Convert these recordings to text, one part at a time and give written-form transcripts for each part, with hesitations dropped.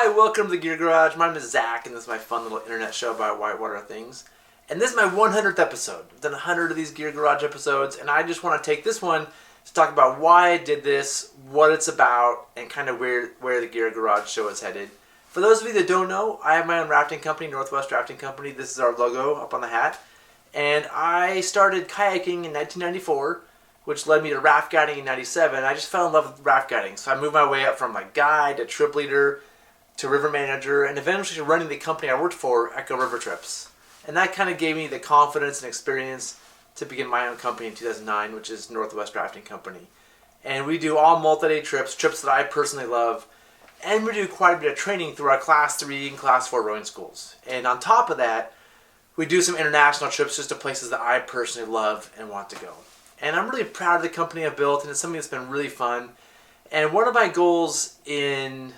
Hi, welcome to the Gear Garage. My name is Zach, and this is my fun little internet show about whitewater things. And this is my 100th episode. I've done 100 of these Gear Garage episodes, and I just want to take this one to talk about why I did this, what it's about, and kind of where the Gear Garage show is headed. For those of you that don't know, I have my own rafting company, Northwest Rafting Company. This is our logo up on the hat. And I started kayaking in 1994, which led me to raft guiding in 97. I just fell in love with raft guiding, so I moved my way up from like guide to trip leader to river manager, and eventually running the company I worked for, Echo River Trips. And that kind of gave me the confidence and experience to begin my own company in 2009, which is Northwest Rafting Company. And we do all multi-day trips that I personally love, and we do quite a bit of training through our Class 3 and Class 4 rowing schools. And on top of that, we do some international trips just to places that I personally love and want to go. And I'm really proud of the company I've built, and it's something that's been really fun. And one of my goals in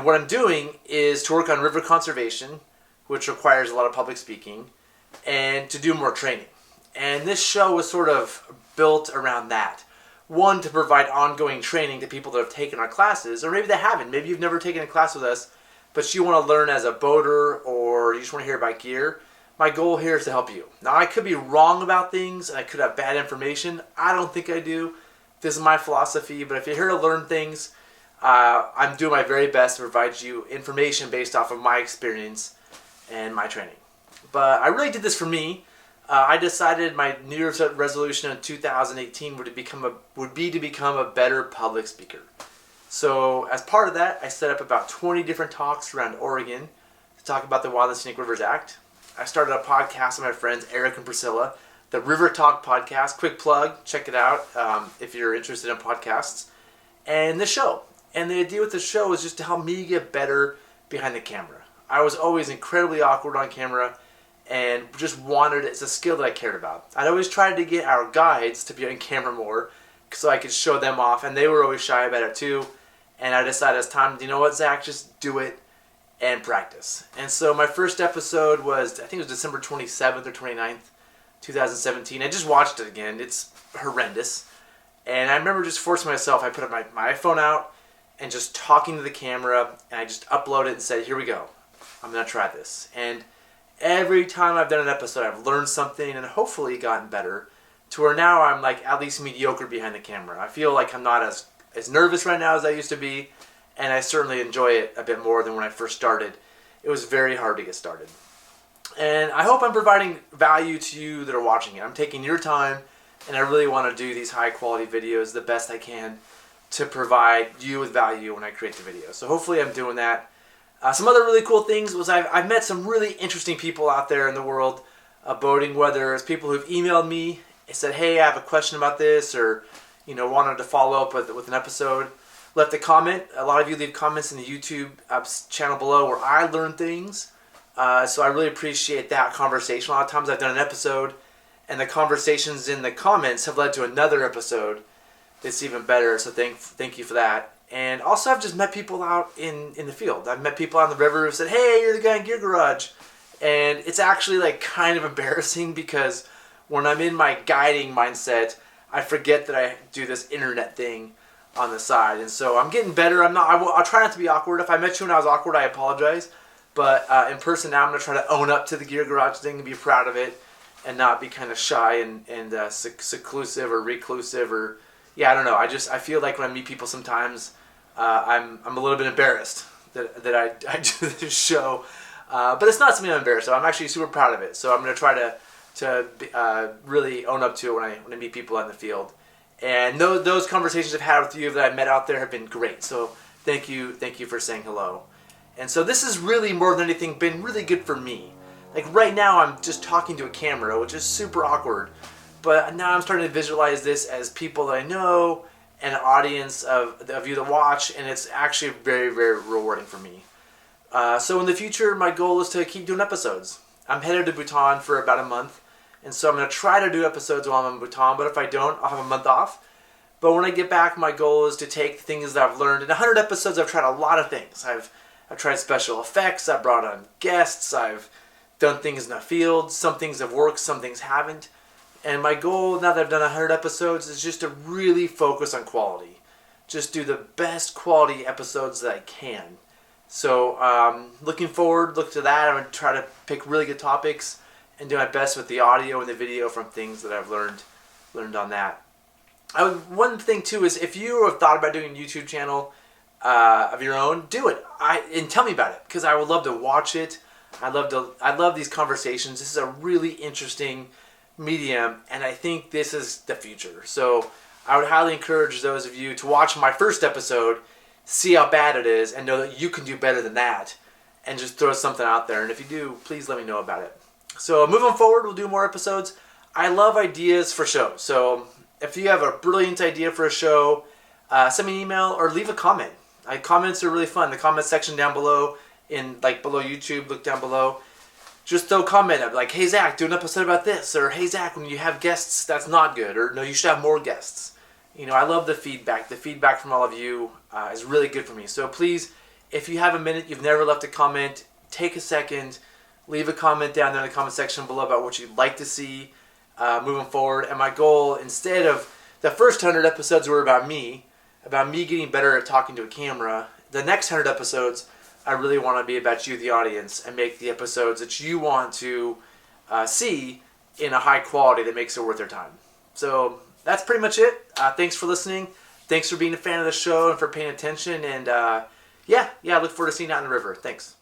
what I'm doing is to work on river conservation, which requires a lot of public speaking, and to do more training. And this show was sort of built around that. One, to provide ongoing training to people that have taken our classes, or maybe they haven't. Maybe you've never taken a class with us, but you want to learn as a boater, or you just want to hear about gear. My goal here is to help you. Now, I could be wrong about things, and I could have bad information. I don't think I do. This is my philosophy, but if you're here to learn things, I'm doing my very best to provide you information based off of my experience and my training. But I really did this for me. I decided my New Year's resolution in 2018 would be to become a better public speaker. So as part of that, I set up about 20 different talks around Oregon to talk about the Wild and Scenic Rivers Act. I started a podcast with my friends Eric and Priscilla, the River Talk podcast. Quick plug, check it out if you're interested in podcasts. And this show. And the idea with the show is just to help me get better behind the camera. I was always incredibly awkward on camera and just wanted, it's a skill that I cared about. I'd always tried to get our guides to be on camera more so I could show them off, and they were always shy about it too. And I decided it's time, you know what, Zach, just do it and practice. And so my first episode was, I think it was December 27th or 29th, 2017. I just watched it again. It's horrendous. And I remember just forcing myself, I put my iPhone out and just talking to the camera, and I just uploaded it and said, here we go. I'm going to try this. And every time I've done an episode, I've learned something and hopefully gotten better to where now I'm like at least mediocre behind the camera. I feel like I'm not as nervous right now as I used to be, and I certainly enjoy it a bit more than when I first started. It was very hard to get started. And I hope I'm providing value to you that are watching it. I'm taking your time, and I really want to do these high quality videos the best I can to provide you with value when I create the video. So hopefully I'm doing that. Some other really cool things was I've met some really interesting people out there in the world of boating, whether it's people who've emailed me and said, hey, I have a question about this, or wanted to follow up with an episode. Left a comment. A lot of you leave comments in the YouTube channel below where I learn things. So I really appreciate that conversation. A lot of times I've done an episode and the conversations in the comments have led to another episode that's even better. So thank you for that. And also I've just met people out in the field. I've met people on the river who said, hey, you're the guy in Gear Garage. And it's actually like kind of embarrassing because when I'm in my guiding mindset, I forget that I do this internet thing on the side. And so I'm getting better. I'll try not to be awkward. If I met you when I was awkward, I apologize. But in person now, I'm going to try to own up to the Gear Garage thing and be proud of it and not be kind of shy and seclusive or reclusive or, yeah, I don't know. I feel like when I meet people sometimes, I'm a little bit embarrassed that I do this show. But it's not something I'm embarrassed of. I'm actually super proud of it. So I'm going to try to really own up to it when I meet people out in the field. And those conversations I've had with you that I met out there have been great. So thank you for saying hello. And so this has really, more than anything, been really good for me. Like right now I'm just talking to a camera, which is super awkward. But now I'm starting to visualize this as people that I know and an audience of you that watch, and it's actually very, very rewarding for me. So in the future, my goal is to keep doing episodes. I'm headed to Bhutan for about a month, and so I'm going to try to do episodes while I'm in Bhutan, but if I don't, I'll have a month off. But when I get back, my goal is to take the things that I've learned. In 100 episodes, I've tried a lot of things. I've tried special effects, I've brought on guests, I've done things in the field. Some things have worked, some things haven't. And my goal, now that I've done 100 episodes, is just to really focus on quality. just do the best quality episodes that I can. So look to that. I'm going to try to pick really good topics and do my best with the audio and the video from things that I've learned on that. One thing too is if you have thought about doing a YouTube channel of your own, do it. And tell me about it, because I would love to watch it. I love these conversations. This is a really interesting medium, and I think this is the future. So I would highly encourage those of you to watch my first episode, see how bad it is, and know that you can do better than that, and just throw something out there. And if you do, please let me know about it. So moving forward, we'll do more episodes. I love ideas for shows. So if you have a brilliant idea for a show, send me an email or leave a comment. Comments are really fun. The comment section down below, below YouTube, look down below. Just throw a comment up like, hey Zach, do an episode about this, or hey Zach, when you have guests, that's not good, or no, you should have more guests. I love the feedback. The feedback from all of you is really good for me. So please, if you have a minute, you've never left a comment, take a second, leave a comment down there in the comment section below about what you'd like to see moving forward. And my goal, instead of the first 100 episodes were about me getting better at talking to a camera, the next 100 episodes, I really want to be about you, the audience, and make the episodes that you want to see in a high quality that makes it worth their time. So that's pretty much it. Thanks for listening. Thanks for being a fan of the show and for paying attention. And I look forward to seeing you out in the river. Thanks.